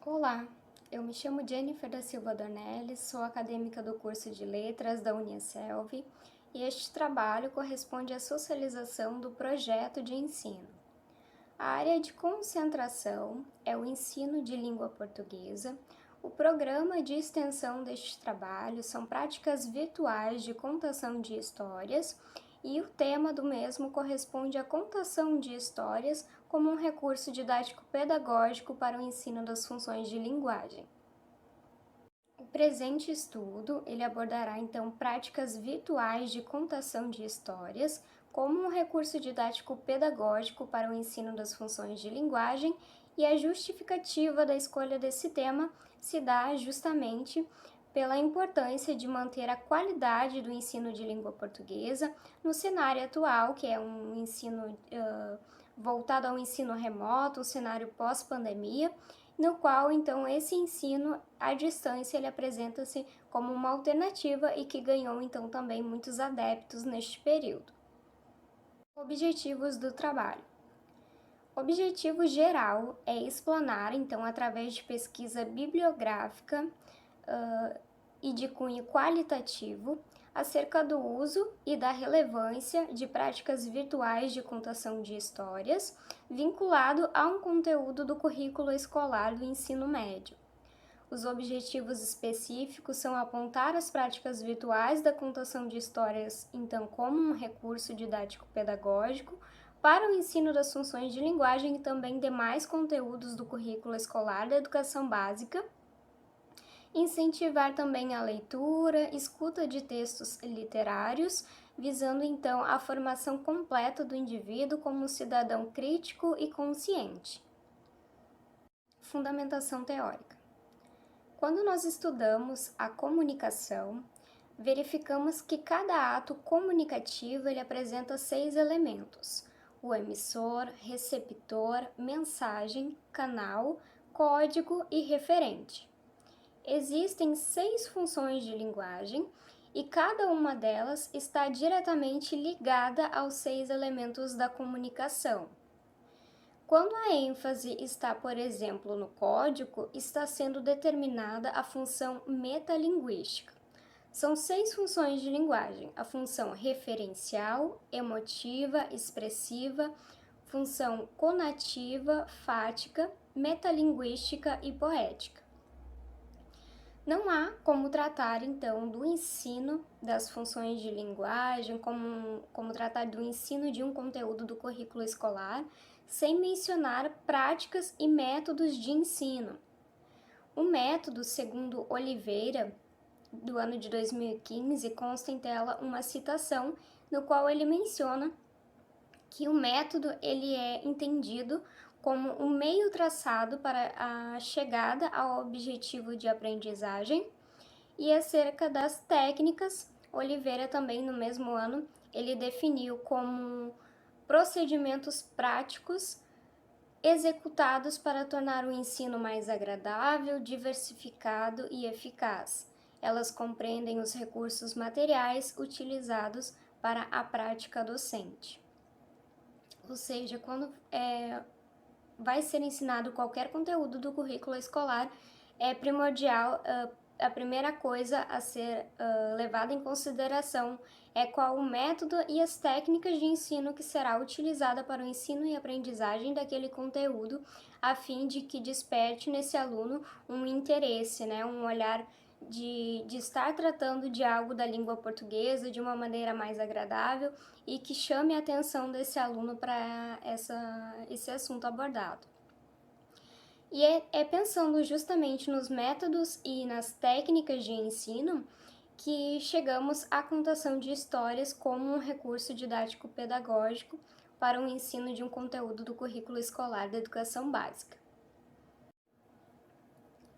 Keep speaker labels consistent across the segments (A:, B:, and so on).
A: Olá, eu me chamo Jennifer da Silva Dornelles, sou acadêmica do curso de Letras da Uniaselv e este trabalho corresponde à socialização do projeto de ensino. A área de concentração é o ensino de língua portuguesa. O programa de extensão deste trabalho são práticas virtuais de contação de histórias e o tema do mesmo corresponde à contação de histórias como um recurso didático-pedagógico para o ensino das funções de linguagem. O presente estudo, ele abordará então práticas virtuais de contação de histórias como um recurso didático-pedagógico para o ensino das funções de linguagem, e a justificativa da escolha desse tema se dá justamente pela importância de manter a qualidade do ensino de língua portuguesa no cenário atual, que é um ensino voltado ao ensino remoto, um cenário pós-pandemia, no qual então esse ensino à distância ele apresenta-se como uma alternativa e que ganhou então também muitos adeptos neste período. Objetivos do trabalho. O objetivo geral é explanar então através de pesquisa bibliográfica e de cunho qualitativo acerca do uso e da relevância de práticas virtuais de contação de histórias, vinculado a um conteúdo do currículo escolar do ensino médio. Os objetivos específicos são apontar as práticas virtuais da contação de histórias, então, como um recurso didático-pedagógico para o ensino das funções de linguagem e também demais conteúdos do currículo escolar da educação básica. Incentivar também a leitura, escuta de textos literários, visando então a formação completa do indivíduo como um cidadão crítico e consciente. Fundamentação teórica. Quando nós estudamos a comunicação, verificamos que cada ato comunicativo ele apresenta 6 elementos: o emissor, receptor, mensagem, canal, código e referente. Existem 6 funções de linguagem e cada uma delas está diretamente ligada aos 6 elementos da comunicação. Quando a ênfase está, por exemplo, no código, está sendo determinada a função metalinguística. São 6 funções de linguagem: a função referencial, emotiva, expressiva, função conativa, fática, metalinguística e poética. Não há como tratar, então, do ensino das funções de linguagem, como tratar do ensino de um conteúdo do currículo escolar, sem mencionar práticas e métodos de ensino. O método, segundo Oliveira, do ano de 2015, consta em tela uma citação no qual ele menciona que o método ele é entendido como um meio traçado para a chegada ao objetivo de aprendizagem. E acerca das técnicas, Oliveira também no mesmo ano, ele definiu como procedimentos práticos executados para tornar o ensino mais agradável, diversificado e eficaz. Elas compreendem os recursos materiais utilizados para a prática docente. Ou seja, quando vai ser ensinado qualquer conteúdo do currículo escolar, é primordial, a primeira coisa a ser levada em consideração é qual o método e as técnicas de ensino que será utilizada para o ensino e aprendizagem daquele conteúdo, a fim de que desperte nesse aluno um interesse, né, um olhar de estar tratando de algo da língua portuguesa de uma maneira mais agradável e que chame a atenção desse aluno para esse assunto abordado. E é pensando justamente nos métodos e nas técnicas de ensino que chegamos à contação de histórias como um recurso didático-pedagógico para o ensino de um conteúdo do currículo escolar da educação básica.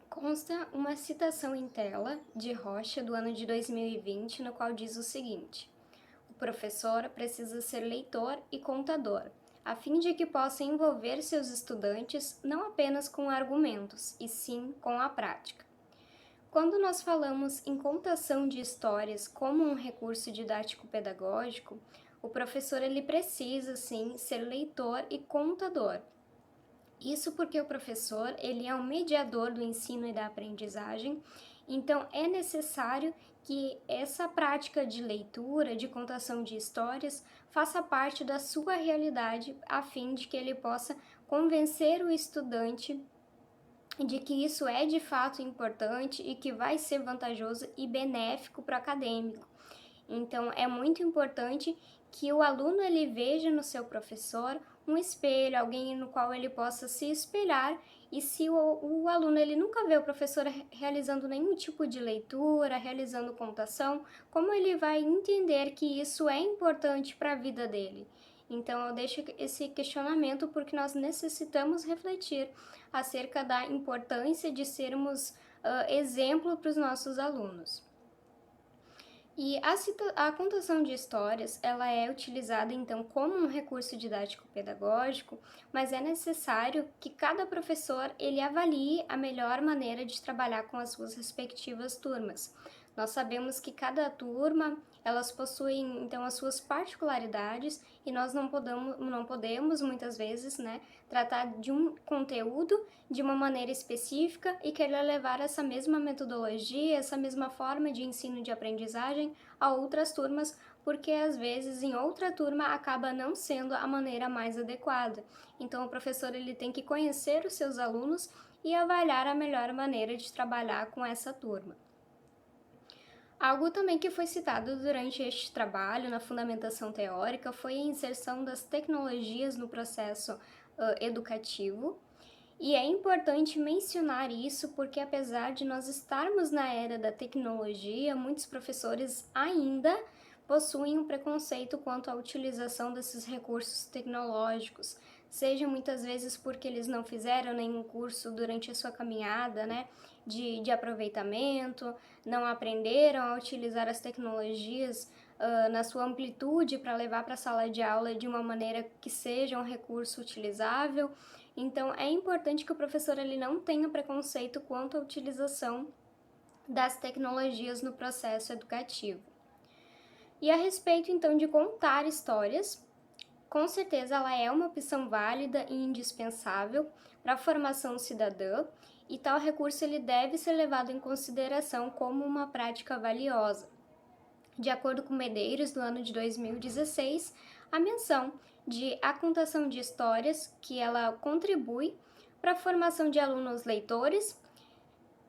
A: Consta uma citação em tela de Rocha, do ano de 2020, no qual diz o seguinte: o professor precisa ser leitor e contador, a fim de que possa envolver seus estudantes não apenas com argumentos, e sim com a prática. Quando nós falamos em contação de histórias como um recurso didático-pedagógico, o professor ele precisa, sim, ser leitor e contador. Isso porque o professor, ele é um mediador do ensino e da aprendizagem, então é necessário que essa prática de leitura, de contação de histórias, faça parte da sua realidade, a fim de que ele possa convencer o estudante de que isso é de fato importante e que vai ser vantajoso e benéfico para o acadêmico. Então, é muito importante que o aluno ele veja no seu professor um espelho, alguém no qual ele possa se espelhar. E se o aluno ele nunca vê o professor realizando nenhum tipo de leitura, realizando contação, como ele vai entender que isso é importante para a vida dele? Então, eu deixo esse questionamento porque nós necessitamos refletir acerca da importância de sermos exemplo para os nossos alunos. E a contação de histórias, ela é utilizada então como um recurso didático-pedagógico, mas é necessário que cada professor ele avalie a melhor maneira de trabalhar com as suas respectivas turmas. Nós sabemos que cada turma, elas possuem então as suas particularidades e nós não podemos muitas vezes, né, tratar de um conteúdo de uma maneira específica e querer levar essa mesma metodologia, essa mesma forma de ensino e de aprendizagem a outras turmas, porque às vezes em outra turma acaba não sendo a maneira mais adequada. Então o professor ele tem que conhecer os seus alunos e avaliar a melhor maneira de trabalhar com essa turma. Algo também que foi citado durante este trabalho na fundamentação teórica foi a inserção das tecnologias no processo educativo. E é importante mencionar isso porque, apesar de nós estarmos na era da tecnologia, muitos professores ainda possuem um preconceito quanto à utilização desses recursos tecnológicos, seja muitas vezes porque eles não fizeram nenhum curso durante a sua caminhada, né, de aproveitamento, não aprenderam a utilizar as tecnologias na sua amplitude para levar para a sala de aula de uma maneira que seja um recurso utilizável. Então, é importante que o professor ele não tenha preconceito quanto à utilização das tecnologias no processo educativo. E a respeito, então, de contar histórias, com certeza ela é uma opção válida e indispensável para a formação cidadã, e tal recurso ele deve ser levado em consideração como uma prática valiosa. De acordo com Medeiros, no ano de 2016, a menção de a contação de histórias, que ela contribui para a formação de alunos leitores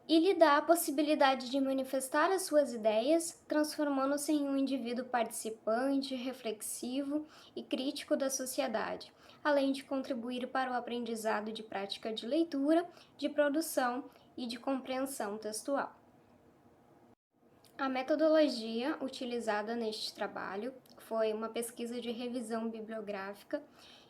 A: e lhe dá a possibilidade de manifestar as suas ideias, transformando-se em um indivíduo participante, reflexivo e crítico da sociedade, além de contribuir para o aprendizado de prática de leitura, de produção e de compreensão textual. A metodologia utilizada neste trabalho foi uma pesquisa de revisão bibliográfica,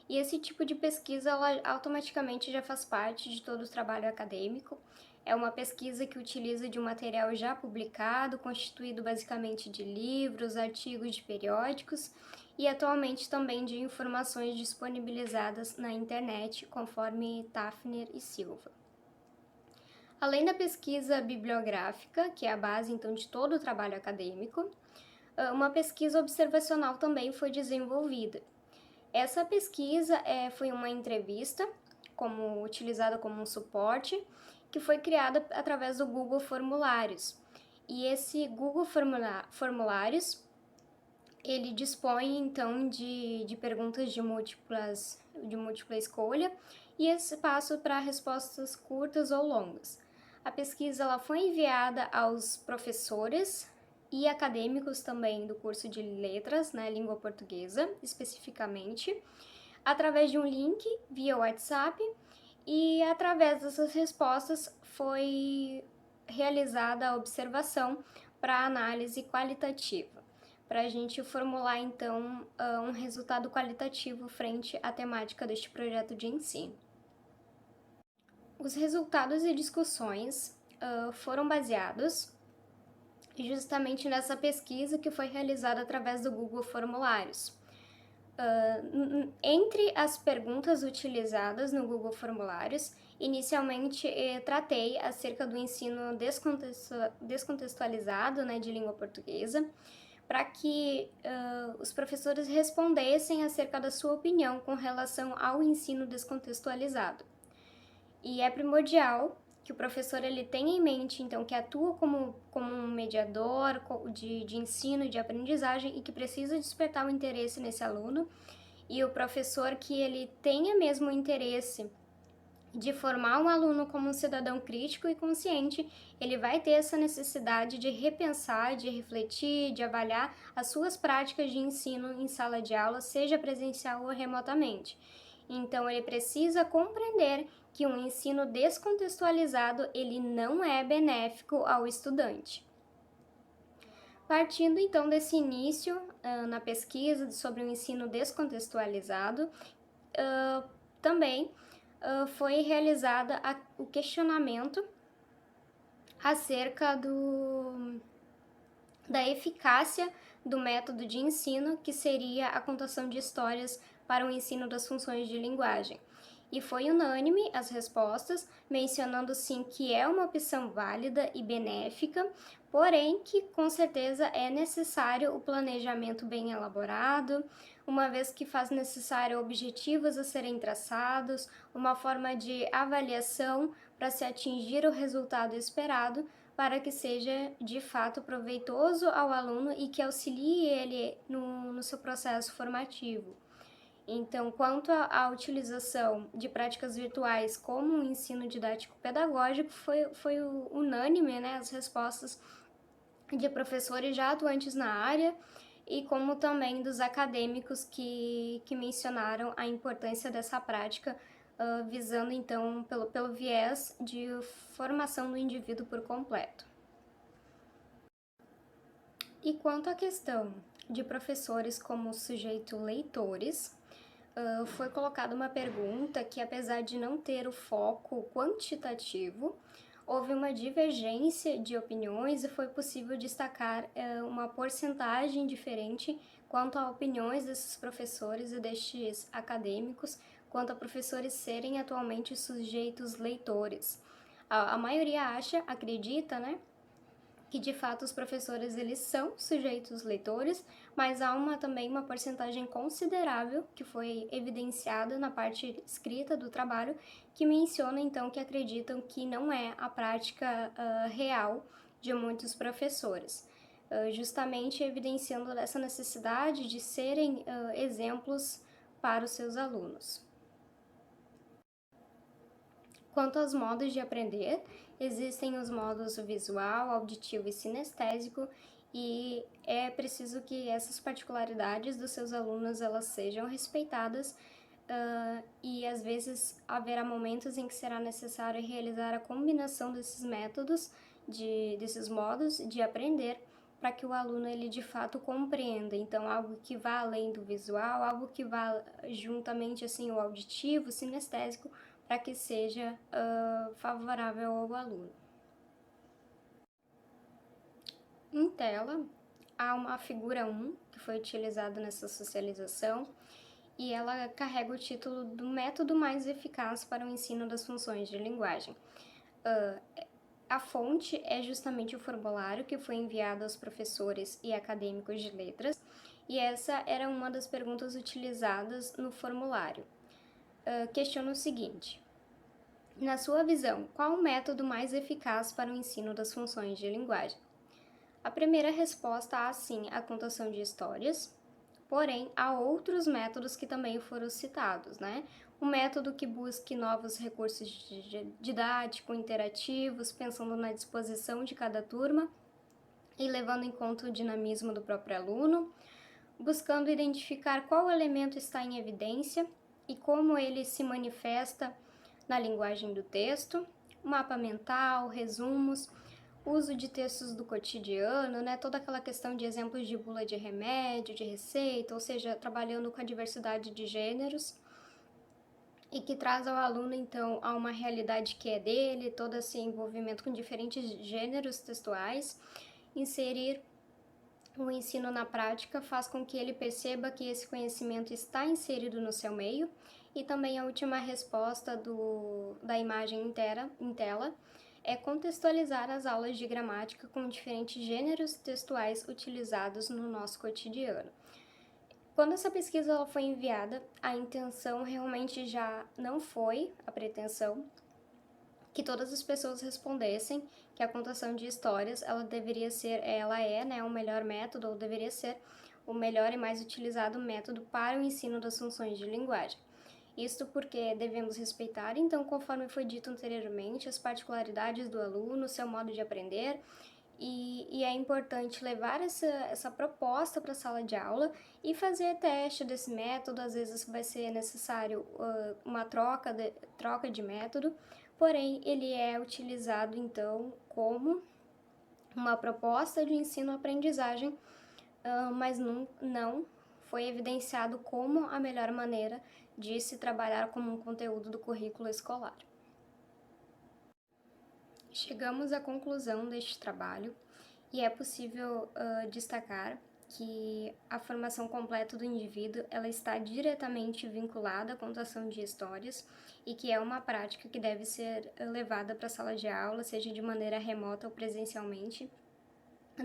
A: e esse tipo de pesquisa ela automaticamente já faz parte de todo o trabalho acadêmico. É uma pesquisa que utiliza de um material já publicado, constituído basicamente de livros, artigos de periódicos e atualmente também de informações disponibilizadas na internet, conforme Tafner e Silva. Além da pesquisa bibliográfica, que é a base então de todo o trabalho acadêmico, uma pesquisa observacional também foi desenvolvida. Essa pesquisa foi uma entrevista, utilizada como um suporte, que foi criada através do Google Formulários. E esse Google Formulários, ele dispõe então de perguntas de múltipla escolha e espaço para respostas curtas ou longas. A pesquisa ela foi enviada aos professores e acadêmicos também do curso de letras, né, língua portuguesa, especificamente, através de um link via WhatsApp, e através dessas respostas foi realizada a observação para análise qualitativa, para a gente formular então um resultado qualitativo frente à temática deste projeto de ensino. Os resultados e discussões foram baseados justamente nessa pesquisa que foi realizada através do Google Formulários. Entre as perguntas utilizadas no Google Formulários, inicialmente tratei acerca do ensino descontextualizado, né, de língua portuguesa, para que os professores respondessem acerca da sua opinião com relação ao ensino descontextualizado. E é primordial que o professor ele tenha em mente, então, que atua como um mediador de ensino e de aprendizagem e que precisa despertar o interesse nesse aluno, e o professor que ele tenha mesmo o interesse de formar um aluno como um cidadão crítico e consciente, ele vai ter essa necessidade de repensar, de refletir, de avaliar as suas práticas de ensino em sala de aula, seja presencial ou remotamente. Então, ele precisa compreender que um ensino descontextualizado, ele não é benéfico ao estudante. Partindo então desse início na pesquisa sobre o ensino descontextualizado, também foi realizada o questionamento acerca da eficácia do método de ensino, que seria a contação de histórias para o ensino das funções de linguagem. E foi unânime as respostas, mencionando sim que é uma opção válida e benéfica, porém que com certeza é necessário o planejamento bem elaborado, uma vez que faz necessário objetivos a serem traçados, uma forma de avaliação para se atingir o resultado esperado, para que seja de fato proveitoso ao aluno e que auxilie ele no seu processo formativo. Então, quanto à utilização de práticas virtuais como um ensino didático-pedagógico, foi unânime, né, as respostas de professores já atuantes na área e como também dos acadêmicos que mencionaram a importância dessa prática, visando então pelo viés de formação do indivíduo por completo. E quanto à questão de professores como sujeito leitores, foi colocada uma pergunta que, apesar de não ter o foco quantitativo, houve uma divergência de opiniões e foi possível destacar uma porcentagem diferente quanto a opiniões desses professores e destes acadêmicos, quanto a professores serem atualmente sujeitos leitores. A maioria acredita, né, que de fato os professores eles são sujeitos leitores, mas há também uma porcentagem considerável que foi evidenciada na parte escrita do trabalho, que menciona então que acreditam que não é a prática real de muitos professores, justamente evidenciando essa necessidade de serem exemplos para os seus alunos. Quanto aos modos de aprender, existem os modos visual, auditivo e sinestésico, e é preciso que essas particularidades dos seus alunos elas sejam respeitadas, e às vezes haverá momentos em que será necessário realizar a combinação desses métodos, desses modos de aprender, para que o aluno ele de fato compreenda. Então, algo que vá além do visual, algo que vá juntamente assim o auditivo, o sinestésico, para que seja favorável ao aluno. Em tela, há uma figura 1 que foi utilizada nessa socialização e ela carrega o título do método mais eficaz para o ensino das funções de linguagem. A fonte é justamente o formulário que foi enviado aos professores e acadêmicos de letras, e essa era uma das perguntas utilizadas no formulário. Questiona o seguinte: na sua visão, qual o método mais eficaz para o ensino das funções de linguagem? A primeira resposta há sim a contação de histórias, porém há outros métodos que também foram citados, né? Um método que busque novos recursos didáticos, interativos, pensando na disposição de cada turma e levando em conta o dinamismo do próprio aluno, buscando identificar qual elemento está em evidência e como ele se manifesta na linguagem do texto, mapa mental, resumos, uso de textos do cotidiano, né, toda aquela questão de exemplos de bula de remédio, de receita, ou seja, trabalhando com a diversidade de gêneros e que traz ao aluno, então, a uma realidade que é dele, todo esse envolvimento com diferentes gêneros textuais. Inserir o ensino na prática faz com que ele perceba que esse conhecimento está inserido no seu meio. E também a última resposta da imagem em tela é contextualizar as aulas de gramática com diferentes gêneros textuais utilizados no nosso cotidiano. Quando essa pesquisa foi enviada, a intenção realmente já não foi a pretensão que todas as pessoas respondessem que a contação de histórias, né, o melhor método, ou deveria ser o melhor e mais utilizado método para o ensino das funções de linguagem. Isto porque devemos respeitar, então, conforme foi dito anteriormente, as particularidades do aluno, seu modo de aprender, e é importante levar essa proposta para a sala de aula e fazer teste desse método. Às vezes vai ser necessário uma troca de método, porém ele é utilizado então como uma proposta de ensino-aprendizagem, mas não foi evidenciado como a melhor maneira de se trabalhar como um conteúdo do currículo escolar. Chegamos à conclusão deste trabalho e é possível destacar que a formação completa do indivíduo ela está diretamente vinculada à contação de histórias e que é uma prática que deve ser levada para a sala de aula, seja de maneira remota ou presencialmente,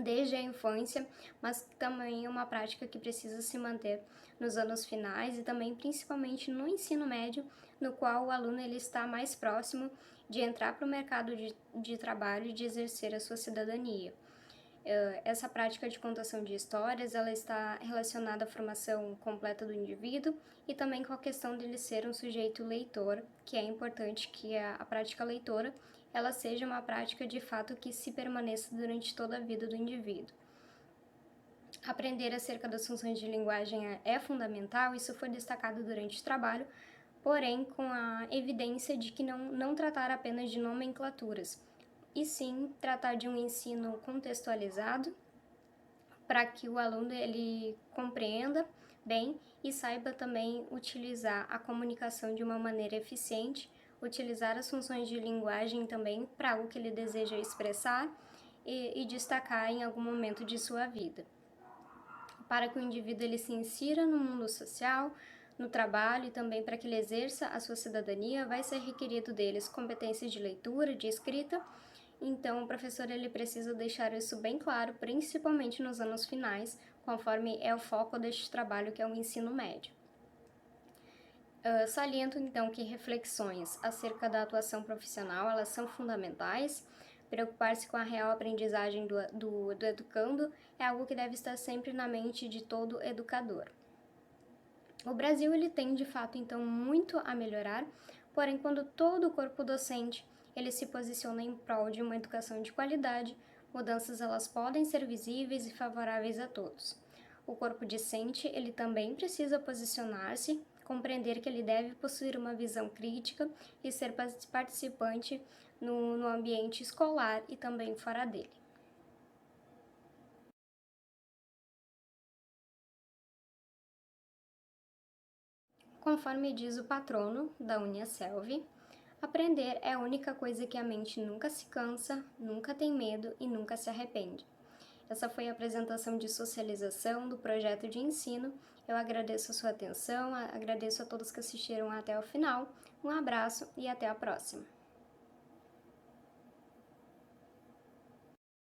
A: desde a infância, mas também é uma prática que precisa se manter nos anos finais e também principalmente no ensino médio, no qual o aluno ele está mais próximo de entrar para o mercado de trabalho e de exercer a sua cidadania. Essa prática de contação de histórias, ela está relacionada à formação completa do indivíduo e também com a questão dele ser um sujeito leitor, que é importante que a prática leitora ela seja uma prática de fato que se permaneça durante toda a vida do indivíduo. Aprender acerca das funções de linguagem é fundamental, isso foi destacado durante o trabalho, porém com a evidência de que não tratar apenas de nomenclaturas, e sim tratar de um ensino contextualizado para que o aluno ele compreenda bem e saiba também utilizar a comunicação de uma maneira eficiente, utilizar as funções de linguagem também para algo que ele deseja expressar e destacar em algum momento de sua vida. Para que o indivíduo ele se insira no mundo social, no trabalho e também para que ele exerça a sua cidadania, vai ser requerido deles competências de leitura, de escrita. Então, o professor ele precisa deixar isso bem claro, principalmente nos anos finais, conforme é o foco deste trabalho, que é o ensino médio. Saliento, então, que reflexões acerca da atuação profissional, elas são fundamentais. Preocupar-se com a real aprendizagem do educando é algo que deve estar sempre na mente de todo educador. O Brasil ele tem, de fato, então, muito a melhorar, porém, quando todo o corpo docente ele se posiciona em prol de uma educação de qualidade, mudanças elas podem ser visíveis e favoráveis a todos. O corpo discente ele também precisa posicionar-se, compreender que ele deve possuir uma visão crítica e ser participante no ambiente escolar e também fora dele. Conforme diz o patrono da Uniaselv, aprender é a única coisa que a mente nunca se cansa, nunca tem medo e nunca se arrepende. Essa foi a apresentação de socialização do projeto de ensino. Eu agradeço a sua atenção, agradeço a todos que assistiram até o final. Um abraço e até a próxima!